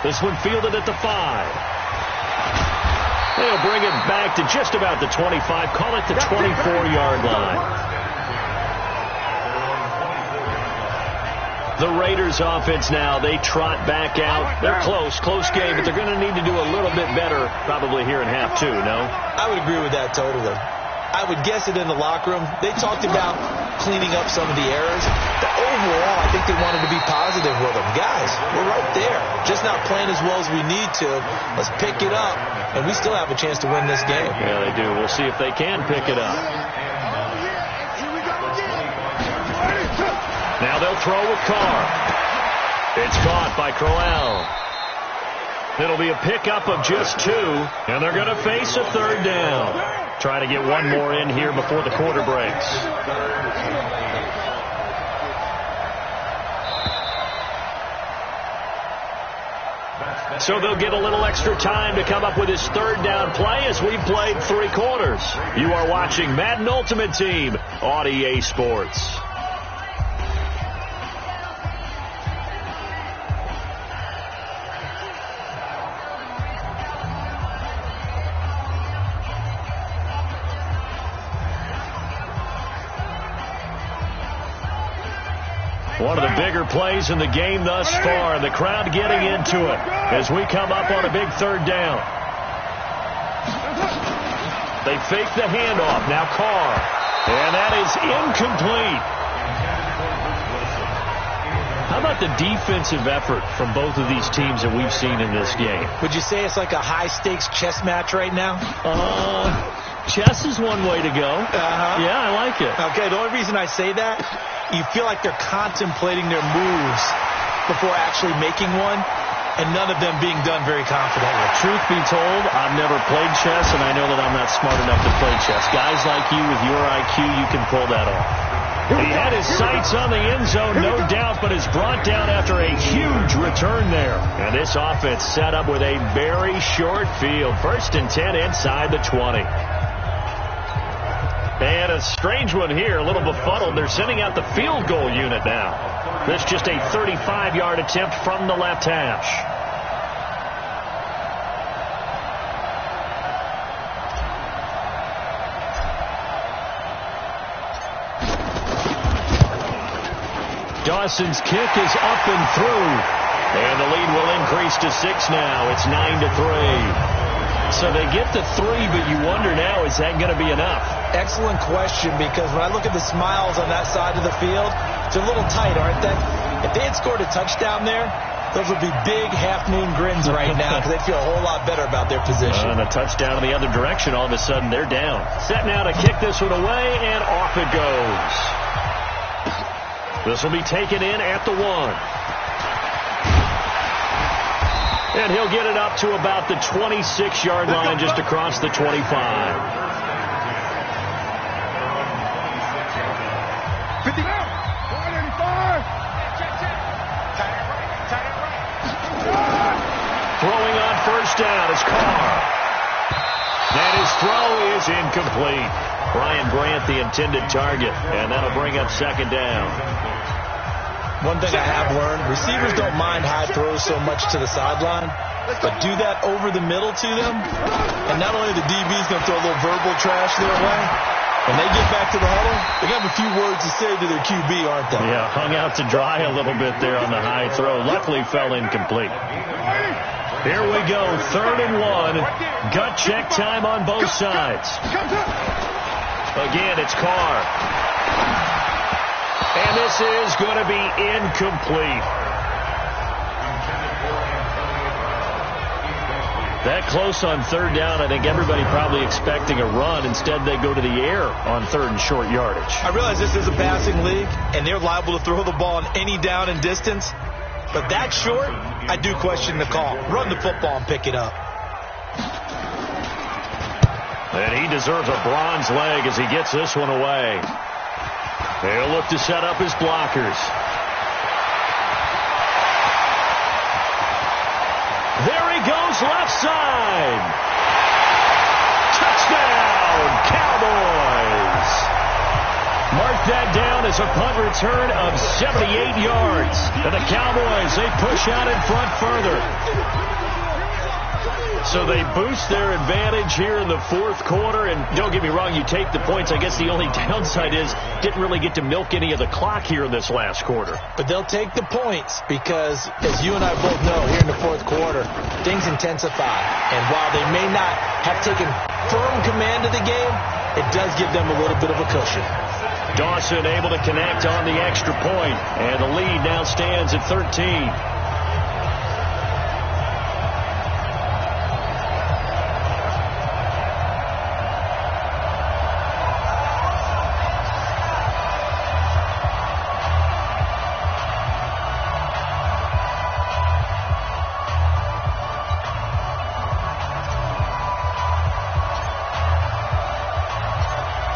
This one fielded at the 5. They'll bring it back to just about the 25, call it the 24-yard line. The Raiders offense now, they trot back out. They're close game, but they're going to need to do a little bit better probably here in half 2, no? I would agree with that totally. I would guess it in the locker room. They talked about cleaning up some of the errors, but overall, I think they wanted to be positive with them. Guys, we're right there. Just not playing as well as we need to. Let's pick it up, and we still have a chance to win this game. Yeah, they do. We'll see if they can pick it up. Now they'll throw with Carr. It's caught by Crowell. It'll be a pickup of just 2, and they're going to face a third down. Try to get one more in here before the quarter breaks. So they'll get a little extra time to come up with his third down play as we've played 3 quarters. You are watching Madden Ultimate Team on EA Sports. One of the bigger plays in the game thus far, and the crowd getting into it as we come up on a big third down. They fake the handoff. Now Carr. And that is incomplete. How about the defensive effort from both of these teams that we've seen in this game? Would you say it's like a high-stakes chess match right now? Chess is one way to go. Yeah, I like it. Okay, the only reason I say that, you feel like they're contemplating their moves before actually making one, and none of them being done very confidently. Truth be told, I've never played chess, and I know that I'm not smart enough to play chess. Guys like you with your IQ, you can pull that off. He had his sights on the end zone, no doubt, but is brought down after a huge return there. And this offense set up with a very short field. 1st and 10 inside the 20. And a strange one here, a little befuddled. They're sending out the field goal unit now. This just a 35-yard attempt from the left hash. Dawson's kick is up and through. And the lead will increase to 6 now. It's 9-3. So they get the 3, but you wonder now, is that going to be enough? Excellent question, because when I look at the smiles on that side of the field, it's a little tight, aren't they? If they had scored a touchdown there, those would be big half-moon grins right now, because they feel a whole lot better about their position. And a touchdown in the other direction, all of a sudden they're down. Set now to kick this one away, and off it goes. This will be taken in at the 1. And he'll get it up to about the 26-yard line, just across the 25. Throwing on first down is Carr. And his throw is incomplete. Brian Brandt, the intended target, and that'll bring up second down. One thing I have learned, receivers don't mind high throws so much to the sideline, but do that over the middle to them, and not only the DB's going to throw a little verbal trash their way, when they get back to the huddle, they got a few words to say to their QB, aren't they? Yeah, hung out to dry a little bit there on the high throw. Luckily fell incomplete. Here we go, 3rd and 1. Gut check time on both sides. Again, it's Carr. And this is going to be incomplete. That close on 3rd down, I think everybody probably expecting a run. Instead, they go to the air on 3rd and short yardage. I realize this is a passing league, and they're liable to throw the ball on any down and distance. But that short, I do question the call. Run the football and pick it up. And he deserves a bronze leg as he gets this one away. They'll look to set up his blockers. There he goes, left side. Touchdown, Cowboys. Mark that down as a punt return of 78 yards. And the Cowboys, they push out in front further. So they boost their advantage here in the 4th quarter. And don't get me wrong, you take the points. I guess the only downside is didn't really get to milk any of the clock here in this last quarter. But they'll take the points because, as you and I both know, here in the 4th quarter, things intensify. And while they may not have taken firm command of the game, it does give them a little bit of a cushion. Dawson able to connect on the extra point. And the lead now stands at 13.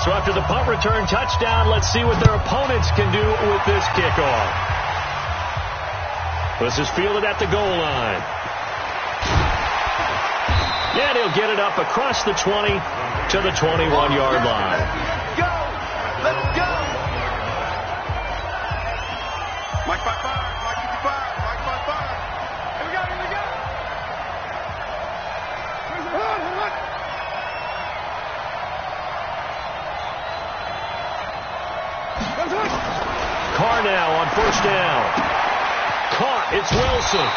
So after the punt return touchdown, let's see what their opponents can do with this kickoff. This is fielded at the goal line. And he'll get it up across the 20 to the 21-yard line. Go! Let's go! Mike 5-5, Mike 55, Mike 5-5. Here we go, here we go. Carr now on first down. Caught. It's Wilson.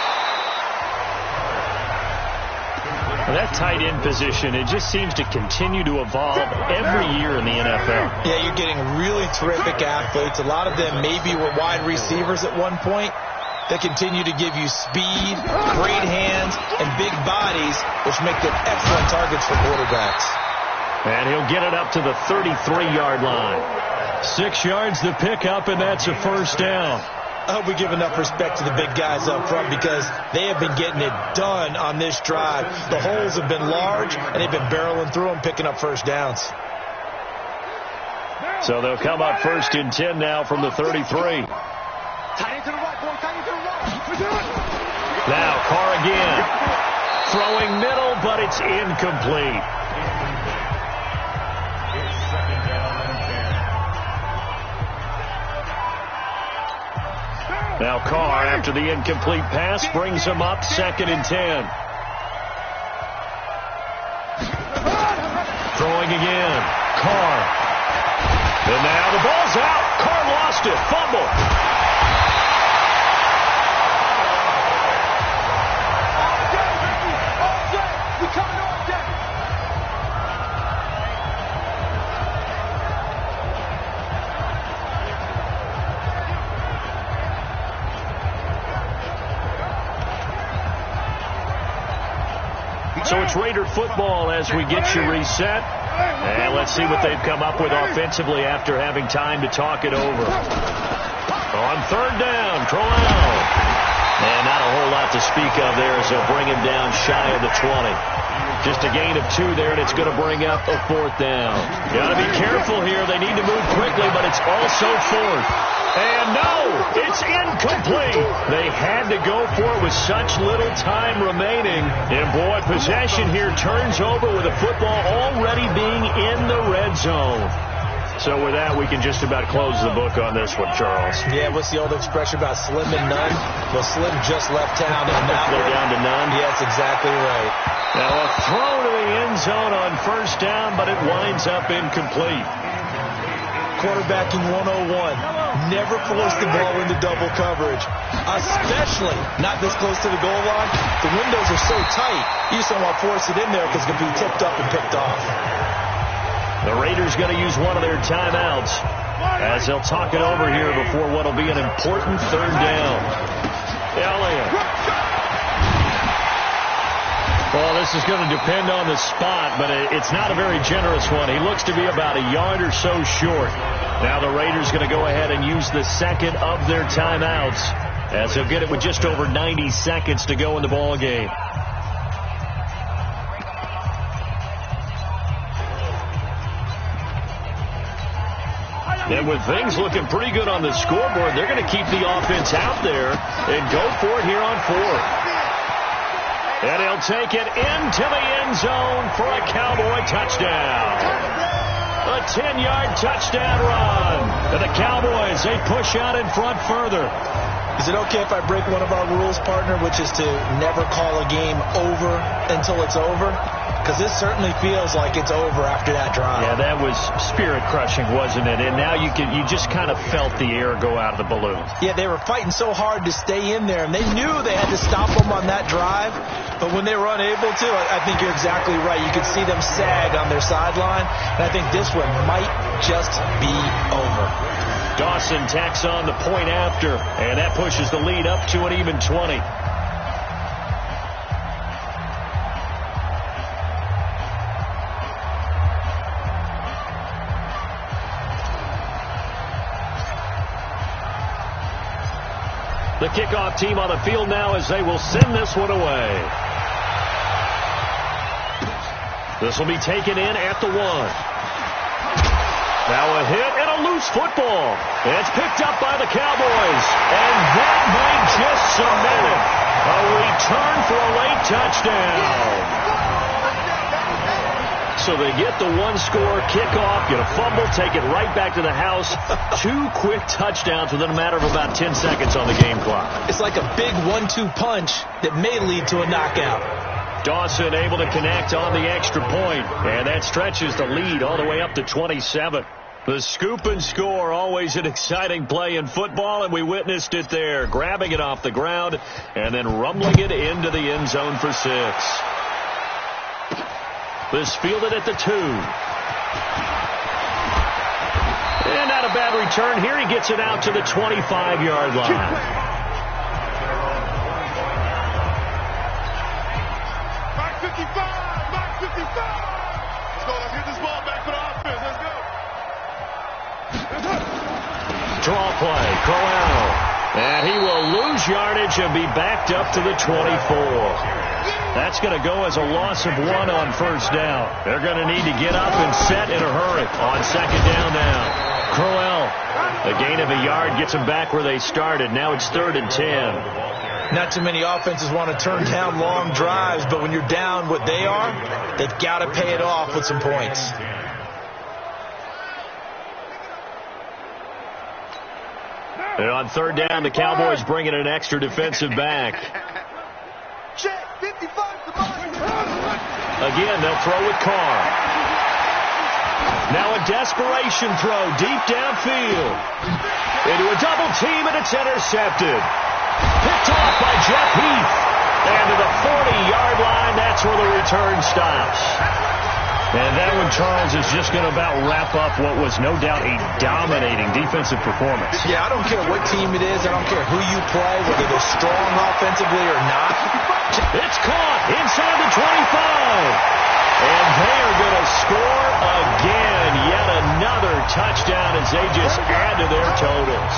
That tight end position, it just seems to continue to evolve every year in the NFL. Yeah, you're getting really terrific athletes. A lot of them maybe were wide receivers at one point. They continue to give you speed, great hands, and big bodies, which make them excellent targets for quarterbacks. And he'll get it up to the 33-yard line. 6 yards the pickup, and that's a first down. I hope we give enough respect to the big guys up front because they have been getting it done on this drive. The holes have been large, and they've been barreling through them, picking up first downs. So they'll come up 1st and 10 now from the 33. Now Carr again. Throwing middle, but it's incomplete. Now Carr, after the incomplete pass, brings him up 2nd and 10. Throwing again. Carr. And now the ball's out. Carr lost it. Fumble. So it's Raider football as we get you reset. And let's see what they've come up with offensively after having time to talk it over. On third down, Crowell. And not a whole lot to speak of there as they'll bring him down shy of the 20. Just a gain of 2 there, and it's going to bring up a 4th down. Got to be careful here. They need to move quickly, but it's also 4th. And no, it's incomplete. They had to go for it with such little time remaining. And boy, possession here turns over with the football already being in the red zone. So with that, we can just about close the book on this one, Charles. Yeah, what's the old expression about slim and none? Well, Slim just left town and now they're down to none. Yeah, that's exactly right. Now a throw to the end zone on first down, but it winds up incomplete. Quarterbacking 101. Never force the ball into double coverage, especially not this close to the goal line. The windows are so tight, you just don't want to force it in there because it can be tipped up and picked off. The Raiders going to use one of their timeouts as they'll talk it over here before what will be an important third down. Elliott. Well, this is going to depend on the spot, but it's not a very generous one. He looks to be about a yard or so short. Now the Raiders going to go ahead and use the second of their timeouts as they'll get it with just over 90 seconds to go in the ball game. And with things looking pretty good on the scoreboard, they're going to keep the offense out there and go for it here on 4th. And he'll take it into the end zone for a Cowboy touchdown. A 10-yard touchdown run. And the Cowboys, they push out in front further. Is it okay if I break one of our rules, partner, which is to never call a game over until it's over? Because this certainly feels like it's over after that drive. Yeah, that was spirit-crushing, wasn't it? And now you just kind of felt the air go out of the balloon. Yeah, they were fighting so hard to stay in there, and they knew they had to stop them on that drive. But when they were unable to, I think you're exactly right. You could see them sag on their sideline, and I think this one might just be over. Dawson tacks on the point after, and that pushes the lead up to an even 20. The kickoff team on the field now as they will send this one away. This will be taken in at the 1. Now a hit and a loose football. It's picked up by the Cowboys. And that might just cement it. A return for a late touchdown. So they get the 1-score kickoff, get a fumble, take it right back to the house. 2 quick touchdowns within a matter of about 10 seconds on the game clock. It's like a big 1-2 punch that may lead to a knockout. Dawson able to connect on the extra point, and that stretches the lead all the way up to 27. The scoop and score, always an exciting play in football, and we witnessed it there, grabbing it off the ground and then rumbling it into the end zone for 6. This fielded at the 2. And not a bad return here. He gets it out to the 25-yard line. Back 55! Back 55! Let's go. Let's get this ball back for the offense. Let's go. Draw play. Crowell. And he will lose yardage and be backed up to the 24. That's going to go as a loss of 1 on first down. They're going to need to get up and set in a hurry on second down now. Crowell, a gain of a yard, gets them back where they started. Now it's 3rd and 10. Not too many offenses want to turn down long drives, but when you're down what they are, they've got to pay it off with some points. And on third down, the Cowboys bring in an extra defensive back. Check, 55 to Again, they'll throw with Carr. Now a desperation throw deep downfield. Into a double team, and it's intercepted. Picked off by Jeff Heath. And to the 40-yard line, that's where the return stops. And that one, Charles, is just going to about wrap up what was no doubt a dominating defensive performance. Yeah, I don't care what team it is. I don't care who you play, whether they're strong offensively or not. It's caught inside the 25. And they are going to score again. Yet another touchdown as they just add to their totals.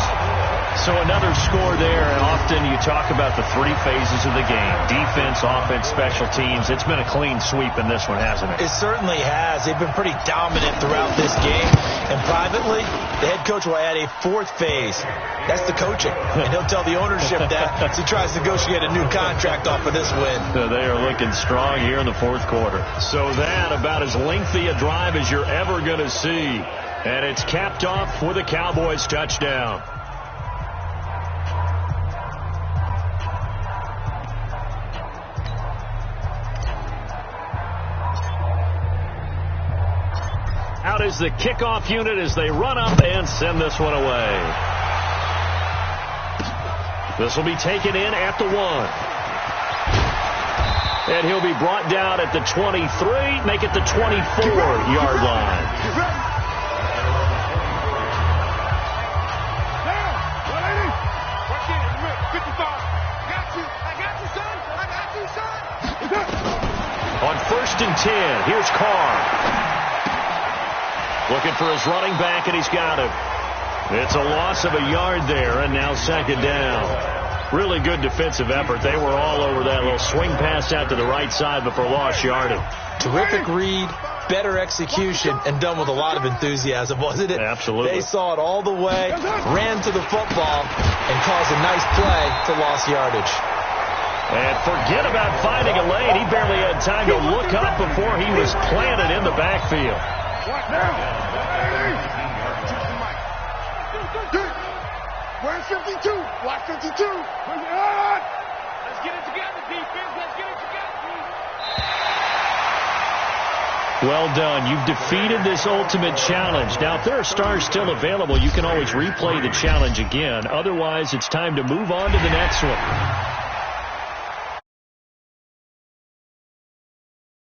So another score there, and often you talk about the three phases of the game. Defense, offense, special teams. It's been a clean sweep in this one, hasn't it? It certainly has. They've been pretty dominant throughout this game. And privately, the head coach will add a fourth phase. That's the coaching. And he'll tell the ownership that as he tries to negotiate a new contract off of this win. So they are looking strong here in the fourth quarter. So that about as lengthy a drive as you're ever going to see. And it's capped off with a Cowboys touchdown. Out is the kickoff unit as they run up and send this one away. This will be taken in at the 1. And he'll be brought down at the 23, make it the 24-yard line. On 1st and 10, here's Carr. Looking for his running back, and he's got him. It's a loss of a yard there, and now 2nd down. Really good defensive effort. They were all over that little swing pass out to the right side before lost yardage. Terrific read, better execution, and done with a lot of enthusiasm, wasn't it? Absolutely. They saw it all the way, ran to the football, and caused a nice play to lost yardage. And forget about finding a lane. He barely had time to look up before he was planted in the backfield. Where's 52? Watch 52. Let's get it together, defense. Let's get it together. Well done. You've defeated this ultimate challenge. Now, if there are stars still available, you can always replay the challenge again. Otherwise, it's time to move on to the next one.